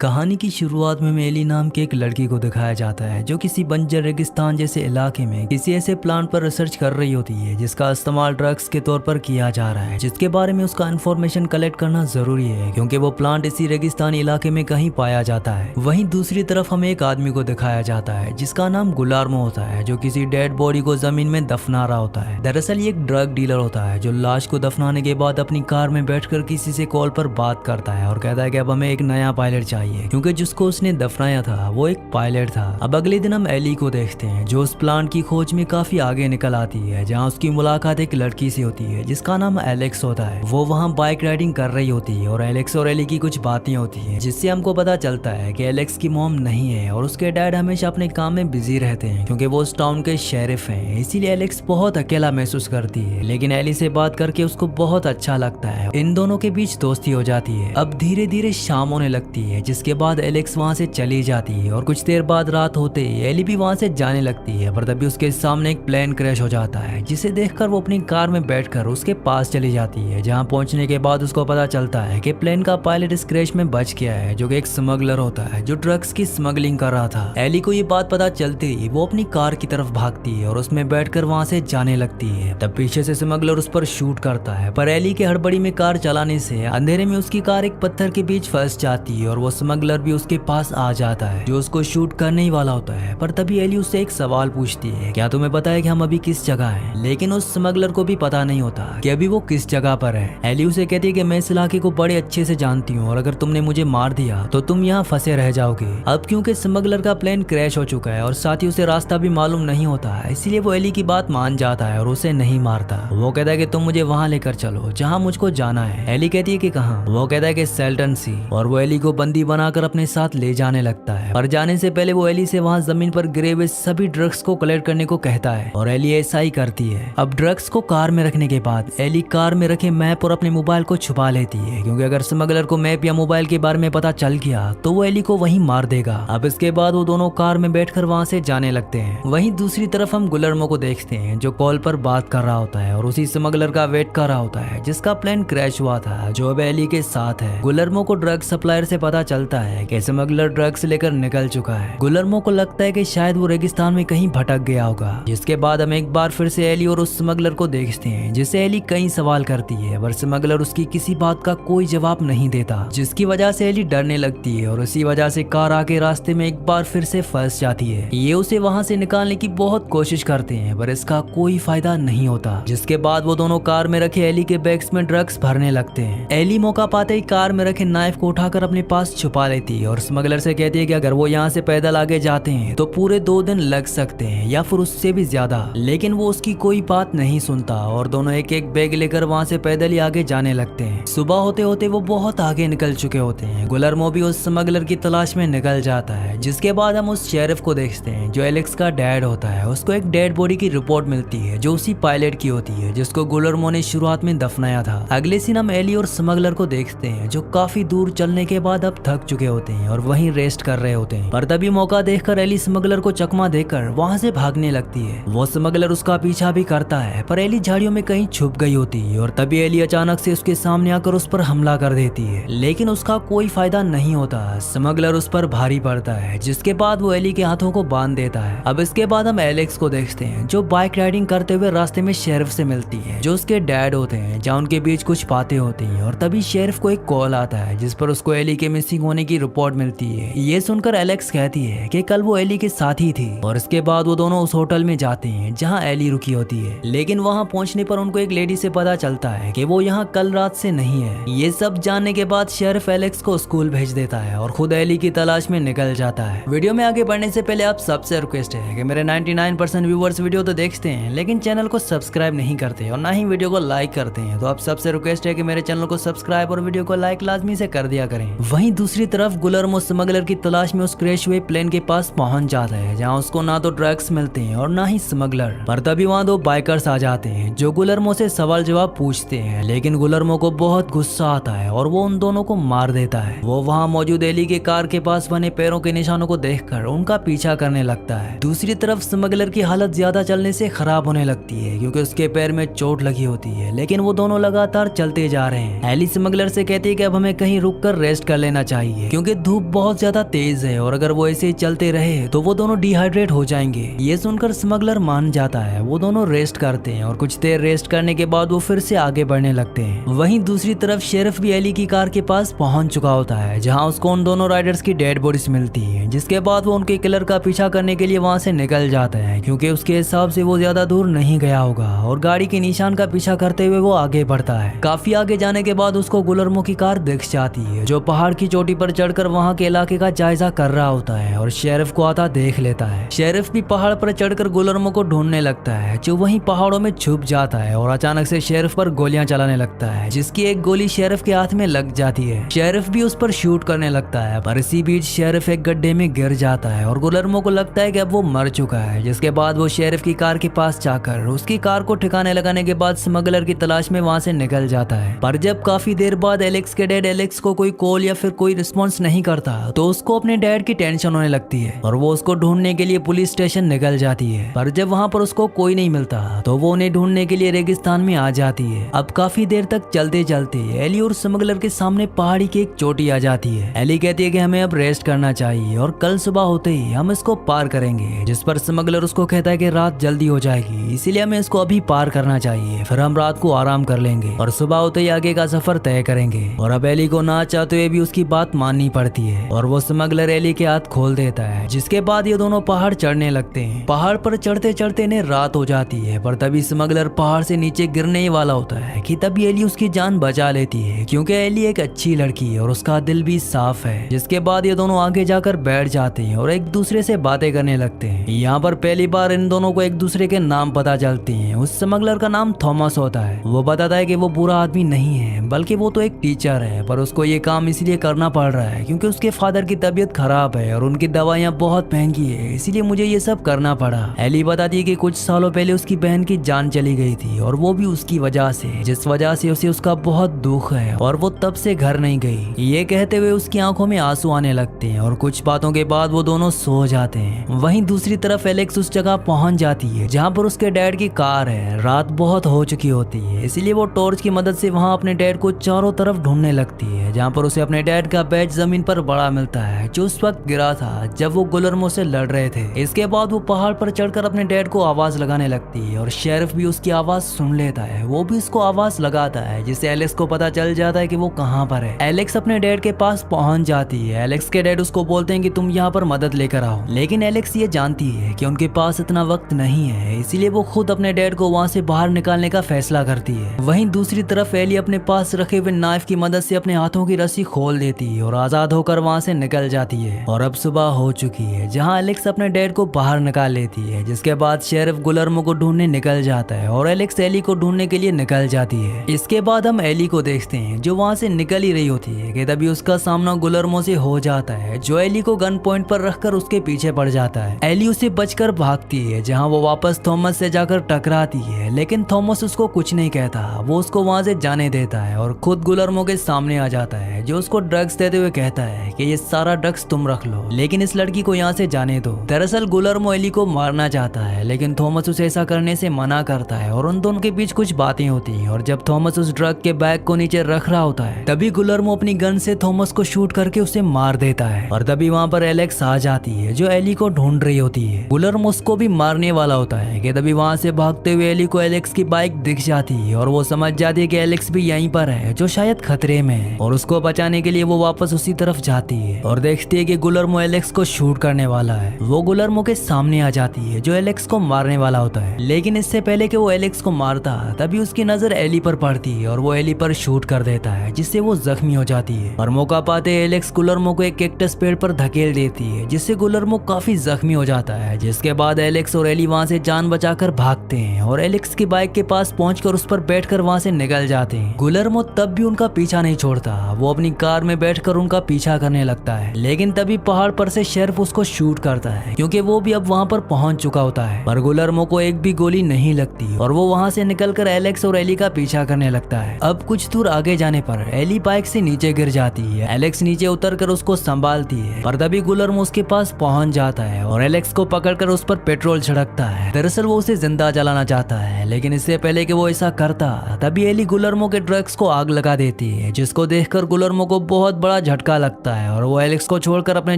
कहानी की शुरुआत में एली नाम के एक लड़की को दिखाया जाता है जो किसी बंजर रेगिस्तान जैसे इलाके में किसी ऐसे प्लांट पर रिसर्च कर रही होती है जिसका इस्तेमाल ड्रग्स के तौर पर किया जा रहा है, जिसके बारे में उसका इन्फॉर्मेशन कलेक्ट करना जरूरी है क्योंकि वो प्लांट इसी रेगिस्तानी इलाके में कहीं पाया जाता है। वहीं दूसरी तरफ हमें एक आदमी को दिखाया जाता है जिसका नाम गुलार्मो होता है जो किसी डेड बॉडी को जमीन में दफना रहा होता है। दरअसल ये एक ड्रग डीलर होता है जो लाश को दफनाने के बाद अपनी कार में बैठकर किसी से कॉल पर बात करता है और कहता है कि अब हमें एक नया पायलट चाहिए क्योंकि जिसको उसने दफनाया था वो एक पायलट था। अब अगले दिन हम एली को देखते हैं जो उस प्लांट की खोज में काफी आगे निकल आती है, जहाँ उसकी मुलाकात एक लड़की से होती है जिसका नाम एलेक्स होता है। वो वहाँ बाइक राइडिंग कर रही होती है और एलेक्स और एली की कुछ बातें होती है जिससे हमको पता चलता है कि एलेक्स की मॉम नहीं है और उसके डैड हमेशा अपने काम में बिजी रहते हैं क्योंकि वो उस टाउन के शेरिफ हैं। इसीलिए एलेक्स बहुत अकेला महसूस करती है, लेकिन एली से बात करके उसको बहुत अच्छा लगता है। इन दोनों के बीच दोस्ती हो जाती है। अब धीरे धीरे शाम होने लगती है जिसके बाद एलेक्स वहाँ से चली जाती है और कुछ देर बाद रात होते ही एली भी वहाँ से जाने लगती है, पर तभी उसके सामने एक प्लेन क्रैश हो जाता है जिसे देखकर वो अपनी कार में बैठकर उसके पास चली जाती है। जहाँ पहुँचने के बाद उसको पता चलता है कि प्लेन का पायलट इस क्रैश में बच गया है जो कि एक स्मगलर होता है जो ड्रग्स की स्मगलिंग कर रहा था। एली को ये बात पता चलते ही वो अपनी कार की तरफ भागती है और उसमें बैठकर वहाँ से जाने लगती है। तब पीछे से स्मगलर उस पर शूट करता है, पर एली के हड़बड़ी में कार चलाने से अंधेरे में उसकी कार एक पत्थर के बीच फंस जाती है और वो स्मगलर भी उसके पास आ जाता है जो उसको शूट करने ही वाला होता है। पर तभी एली उससे एक सवाल पूछती है, क्या तुम्हें पता है कि हम अभी किस जगह हैं? लेकिन उस स्मगलर को भी पता नहीं होता कि अभी वो किस जगह पर है। एली उसे कहती है कि मैं इस इलाके को बड़े अच्छे से जानती हूँ और अगर तुमने मुझे मार दिया तो तुम यहाँ फंसे रह जाओगे। अब क्योंकि स्मगलर का प्लेन क्रैश हो चुका है और साथ ही उसे रास्ता भी मालूम नहीं होता है, इसीलिए वो एली की बात मान जाता है और उसे नहीं मारता। वो कहता है कि तुम मुझे वहाँ लेकर चलो जहाँ मुझको जाना है। एली कहती है कि कहाँ? वो कहता है कि सेल्टन सी, और वो एली को बंदी बनाकर अपने साथ ले जाने लगता है। और जाने से पहले वो एली से वहाँ जमीन पर गिरे हुए सभी ड्रग्स को कलेक्ट करने को कहता है और एली ऐसा ही करती है। अब ड्रग्स को कार में रखने के बाद एली कार में रखे मैप और अपने मोबाइल को छुपा लेती है क्योंकि अगर स्मगलर को मैप या मोबाइल के बारे में पता चल गया तो वो एली को वहीं मार देगा। अब इसके बाद वो दोनों कार में बैठकर वहाँ से जाने लगते हैं। वहीं दूसरी तरफ हम गुलर्मो को देखते हैं जो कॉल पर बात कर रहा होता है और उसी स्मगलर का वेट कर रहा होता है जिसका प्लेन क्रैश हुआ था, जो अब एली के साथ है। गुलर्मो को ड्रग सप्लायर से पता चलता है कि स्मगलर ड्रग्स लेकर निकल चुका है। गुलर्मो को लगता है कि शायद वो रेगिस्तान में कहीं भटक गया होगा, जिसके बाद हम एक बार फिर से एली और उस स्मगलर को देखते हैं जिससे एली कई सवाल करती है पर स्मगलर उसकी किसी बात का कोई जवाब नहीं देता, जिसकी वजह से एली डरने लगती है और इसी वजह से कार आके रास्ते में एक बार फिर से फंस जाती है। ये उसे वहाँ से निकालने की बहुत कोशिश करते हैं पर इसका कोई फायदा नहीं होता, जिसके बाद वो दोनों कार में रखे एली के बैग्स में ड्रग्स भरने लगते हैं। एली मौका पाते ही कार में रखे नाइफ को उठाकर अपने पास छुपा लेती है और स्मगलर से कहती है कि अगर वो यहाँ से पैदल आगे जाते हैं तो पूरे 2 दिन लग सकते हैं या फिर उससे भी ज्यादा, लेकिन वो उसकी कोई बात नहीं सुनता और दोनों एक एक बैग लेकर वहाँ से पैदल ही आगे जाने लगते हैं। सुबह होते होते वो बहुत आगे निकल चुके होते हैं। गुलर्मो भी उस स्मगलर की तलाश में निकल जाता है, जिसके बाद हम उस शेरिफ को देखते हैं जो एलेक्स का डैड होता है। उसको एक डेड बॉडी की रिपोर्ट मिलती है जो उसी पायलट की होती है जिसको गुलर्मो ने शुरुआत में दफनाया था। अगले सीन हम एली और स्मगलर को देखते हैं जो काफी दूर चलने के बाद अब थक चुके होते हैं और वहीं रेस्ट कर रहे होते हैं। पर तभी मौका देखकर एली स्मगलर को चकमा देकर वहां से भागने लगती है। वो स्मगलर उसका पीछा भी करता है पर एली झाड़ियों में कहीं छुप गई होती है और तभी एली अचानक से उसके सामने आकर उस पर हमला कर देती है, लेकिन उसका कोई फायदा नहीं होता। स्मगलर उस पर भारी पड़ता है जिसके बाद वो एली के हाथों को बांध देता है। अब इसके बाद हम एलेक्स को देखते हैं जो बाइक राइडिंग करते हुए रास्ते में शेरिफ से मिलती है जो उसके डैड होते हैं, जहाँ उनके बीच कुछ बातें होती हैं और तभी शेरिफ को एक कॉल आता है जिस पर उसको एली के मिसिंग होने की रिपोर्ट मिलती है। ये सुनकर एलेक्स कहती है कि कल वो एली के साथ ही थी और इसके बाद वो दोनों उस होटल में जाते हैं जहाँ एली रुकी होती है, लेकिन वहाँ पहुँचने पर उनको एक लेडी से पता चलता है कि वो यहाँ कल रात से नहीं है। ये सब जानने के बाद शेरिफ एलेक्स को स्कूल भेज देता है और खुद एली की तलाश में निकल जाता है। वीडियो में आगे बढ़ने से पहले आप सबसे रिक्वेस्ट है कि मेरे 99% व्यूवर्स वीडियो तो देखते हैं लेकिन चैनल को सब्सक्राइब नहीं करते और ना ही वीडियो को लाइक करते हैं, तो आप सबसे रिक्वेस्ट है कि मेरे चैनल को सब्सक्राइब और वीडियो को लाइक लाजमी से कर दिया करें। वहीं दूसरी तरफ गुलर्मो स्मगलर की तलाश में उस क्रैश हुए प्लेन के पास पहुंच जाता है जहां उसको ना तो ड्रग्स मिलते हैं और ना ही स्मगलर। पर तभी वहां 2 बाइकर्स आ जाते हैं जो गुलर्मो से सवाल जवाब पूछते हैं, लेकिन गुलर्मो को बहुत गुस्सा आता है और वो उन दोनों को मार देता है। वो वहाँ मौजूद एली के कार के पास बने पैरों के निशानों को देखकर उनका पीछा करने लगता है। दूसरी तरफ स्मगलर की हालत ज्यादा चलने से खराब होने लगती है क्योंकि उसके पैर में चोट लगी होती है, लेकिन वो दोनों लगातार चलते जा रहे हैं। एली स्मगलर से कहती है कि अब हमें कहीं रुककर रेस्ट कर लेना चाहिए। चाहिए क्योंकि धूप बहुत ज्यादा तेज है और अगर वो ऐसे ही चलते रहे तो वो दोनों डिहाइड्रेट हो जाएंगे। ये सुनकर स्मगलर मान जाता है। वो दोनों रेस्ट करते हैं और कुछ देर रेस्ट करने के बाद वो फिर से आगे बढ़ने लगते हैं। वहीं दूसरी तरफ शेरिफ भी एली की कार के पास पहुंच चुका होता है जहां उसको उन दोनों राइडर्स की डेड बॉडीज मिलती है, जिसके बाद वो उनके किलर का पीछा करने के लिए वहां से निकल जाता है क्योंकि उसके हिसाब से वो ज्यादा दूर नहीं गया होगा और गाड़ी के निशान का पीछा करते हुए वो आगे बढ़ता है। काफी आगे जाने के बाद उसको गुलर्मो की कार दिख जाती है जो पहाड़ की चोटी पर चढ़कर वहां के इलाके का जायजा कर रहा होता है और शेरिफ को आता देख लेता है। शेरिफ भी पहाड़ पर चढ़कर गुलर्मो को ढूंढने लगता है जो वहीं पहाड़ों में छुप जाता है और अचानक से शेरिफ पर गोलियां चलाने लगता है, जिसकी एक गोली शेरिफ के हाथ में लग जाती है। शेरिफ भी उस पर शूट करने लगता है पर इसी बीच शेरिफ एक गड्ढे में गिर जाता है और गुलर्मो को लगता है कि अब वो मर चुका है, जिसके बाद वो शेरिफ की कार के पास जाकर उसकी कार को ठिकाने लगाने के बाद स्मगलर की तलाश में वहां से निकल जाता है। पर जब काफी देर बाद एलेक्स के डैड एलेक्स को कोई कॉल या फिर कोई रिस्पॉन्स नहीं करता तो उसको अपने डैड की टेंशन होने लगती है और वो उसको ढूंढने के लिए पुलिस स्टेशन निकल जाती है। पर जब वहां पर उसको कोई नहीं मिलता तो वो उन्हें ढूंढने के लिए रेगिस्तान में आ जाती है। अब काफी देर तक चलते चलते एली और स्मगलर के सामने पहाड़ी की एक चोटी आ जाती है। एली कहती है कि हमें अब रेस्ट करना चाहिए और कल सुबह होते ही हम इसको पार करेंगे, जिस पर स्मगलर उसको कहता है कि रात जल्दी हो जाएगी इसीलिए हमें इसको अभी पार करना चाहिए, फिर हम रात को आराम कर लेंगे और सुबह होते ही आगे का सफर तय करेंगे। और अब एली को ना चाहते हुए भी उसकी बात माननी पड़ती है और वो स्मगलर एली के हाथ खोल देता है, जिसके बाद ये दोनों पहाड़ चढ़ने लगते हैं। पहाड़ पर चढ़ते चढ़ते इन्हें रात हो जाती है पर तभी स्मगलर पहाड़ से नीचे गिरने ही वाला होता है कि तभी एली उसकी जान बचा लेती है क्योंकि एली एक अच्छी लड़की है और उसका दिल भी साफ है। जिसके बाद ये दोनों आगे जाकर बैठ जाते हैं और एक दूसरे से बातें करने लगते हैं। यहाँ पर पहली बार इन दोनों को एक दूसरे के नाम पता चलते हैं। उस स्मगलर का नाम थॉमस होता है। वो बताता है कि वो बुरा आदमी नहीं है बल्कि वो तो एक टीचर है, पर उसको ये काम इसलिए करना पड़ रहा है क्योंकि उसके फादर की तबीयत खराब है और उनकी दवाइयाँ बहुत महंगी है, इसीलिए मुझे ये सब करना पड़ा। एली बताती है कि कुछ सालों पहले उसकी बहन की जान चली गई थी और वो भी उसकी वजह से, जिस वजह से उसे उसका बहुत दुख है और वो तब से घर नहीं गई। ये कहते हुए उसकी आंखों में आंसू आने लगते हैं और कुछ बातों के बाद वो दोनों सो जाते हैं। वहीं दूसरी तरफ एलेक्स उस जगह पहुंच जाती है जहां पर उसके डैड की कार है। रात बहुत हो चुकी होती है इसीलिए वो टॉर्च की मदद से वहां अपने डैड को चारों तरफ ढूंढने लगती है, जहां पर उसे अपने डैड का बैज जमीन पर बड़ा मिलता है जो उस वक्त गिरा था जब वो गुलर्मो से लड़ रहे थे। इसके बाद वो पहाड़ पर चढ़कर अपने डैड को आवाज लगाने लगती है और शेरिफ भी उसकी आवाज सुन लेता है। वो भी उसको आवाज लगाता है जिससे एलेक्स को पता चल जाता है कि वो कहाँ पर है। एलेक्स अपने डैड के पास पहुंच जाती है। एलेक्स के डैड उसको बोलते हैं कि तुम यहाँ पर मदद लेकर आओ, लेकिन एलेक्स ये जानती है कि उनके पास इतना वक्त नहीं है, इसीलिए वो खुद अपने डैड को वहाँ से बाहर निकालने का फैसला करती है। वहीं दूसरी तरफ एली अपने पास रखे हुए नाइफ की मदद से अपने हाथों की रस्सी खोल देती है और आजाद होकर वहाँ से निकल जाती है। और अब सुबह हो चुकी है जहाँ एलेक्स अपने डैड को बाहर निकाल लेती है, जिसके बाद शेरिफ गुलर्मो को ढूंढने निकल जाता है और एलेक्स एली को ढूंढने के लिए निकल जाती है। इसके बाद हम एली को देखते हैं जो वहाँ से निकल ही रही होती है कि तभी उसका सामना गुलर्मो से हो जाता है जो एली को गन पॉइंट पर रखकर उसके पीछे पड़ जाता है। एली उसे बचकर भागती है जहाँ वो वापस थॉमस से जाकर टकराती है, लेकिन थॉमस उसको कुछ नहीं कहता। वो उसको वहाँ से जाने देता है और खुद गुलर्मो के सामने आ जाता है जो उसको ड्रग्स देते हुए कहता है कि ये सारा ड्रग्स तुम रख लो, लेकिन इस लड़की को यहाँ से जाने दो। दरअसल गुलर्मो एली को मारना चाहता है लेकिन थॉमस उसे ऐसा करने से मना करता है और उन दोनों के बीच कुछ बातें होती हैं। और जब थॉमस उस ड्रग के बैग को नीचे रख रहा होता है तभी गुलर्मो अपनी गन से थॉमस को शूट करके उसे मार देता है। और तभी वहाँ पर एलेक्स आ जाती है जो एली को ढूंढ रही होती है। गुलर्मो उसको भी मारने वाला होता है कि तभी वहाँ से भागते हुए एली को एलेक्स की बाइक दिख जाती है और वो समझ जाती है कि एलेक्स भी यहीं पर है जो शायद खतरे में है, और उसको बचाने के लिए वो वापस उसी तरफ जाती है और देखती है कि गुलर्मो एलेक्स को शूट करने वाला है। वो गुलर्मो के सामने आ जाती है जो एलेक्स को मारने वाला होता है, लेकिन इससे पहले कि वो एलेक्स को मारता तभी उसकी नजर एली पर पड़ती है और वो एली पर शूट कर देता है जिससे वो जख्मी हो जाती है। और मौका पाते एलेक्स गुलर्मो को एक कैक्टस पेड़ पर धकेल देती है जिससे गुलर्मो काफी जख्मी हो जाता है। जिसके बाद एलेक्स और एली वहाँ से जान बचाकर भागते हैं और एलेक्स की बाइक के पास पहुंचकर उस पर बैठकर वहाँ से निकल जाते हैं। गुलर्मो तब भी उनका पीछा नहीं छोड़ता। वो अपनी कार में बैठकर उनका पीछा करने लगता है, लेकिन तभी पहाड़ पर से शेरिफ उसको शूट करता है क्योंकि वो भी अब वहाँ पर पहुंच चुका होता है। पर गुलर्मो को एक भी गोली नहीं लगती और वो वहाँ से निकलकर एलेक्स और एली का पीछा करने लगता है। अब कुछ दूर आगे जाने पर एली बाइक से नीचे गिर जाती है। एलेक्स नीचे उतरकर उसको संभालती है, पर तभी गुलर्मो उसके पास पहुंच जाता है और एलेक्स को पकड़कर उस पर पेट्रोल छिड़कता है। दरअसल वो उसे जिंदा जलाना चाहता है, लेकिन इससे पहले कि वो ऐसा करता तभी एली गुलर्मो के ड्रग्स को आग लगा देती है, जिसको देखकर गुलर्मो को बहुत बड़ा बड़ा झटका लगता है और वो एलेक्स को छोड़कर अपने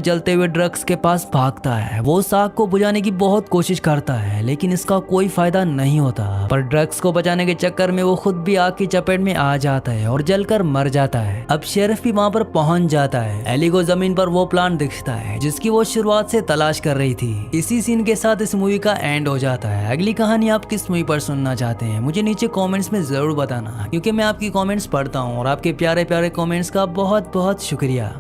जलते हुए ड्रग्स के पास भागता है। वो उस आग को बुझाने की बहुत कोशिश करता है लेकिन इसका कोई फायदा नहीं होता, पर ड्रग्स को बचाने के चक्कर में वो खुद भी आग की चपेट में आ जाता है और जलकर मर जाता है। अब शेरिफ भी वहाँ पर पहुंच जाता है। एली को जमीन पर वो प्लांट दिखता है जिसकी वो शुरुआत से तलाश कर रही थी। इसी सीन के साथ इस मूवी का एंड हो जाता है। अगली कहानी आप किस मूवी पर सुनना चाहते हैं मुझे नीचे कमेंट्स में जरूर बताना, क्योंकि मैं आपकी कमेंट्स पढ़ता हूँ और आपके प्यारे प्यारे कमेंट्स का बहुत बहुत शुक्रिया।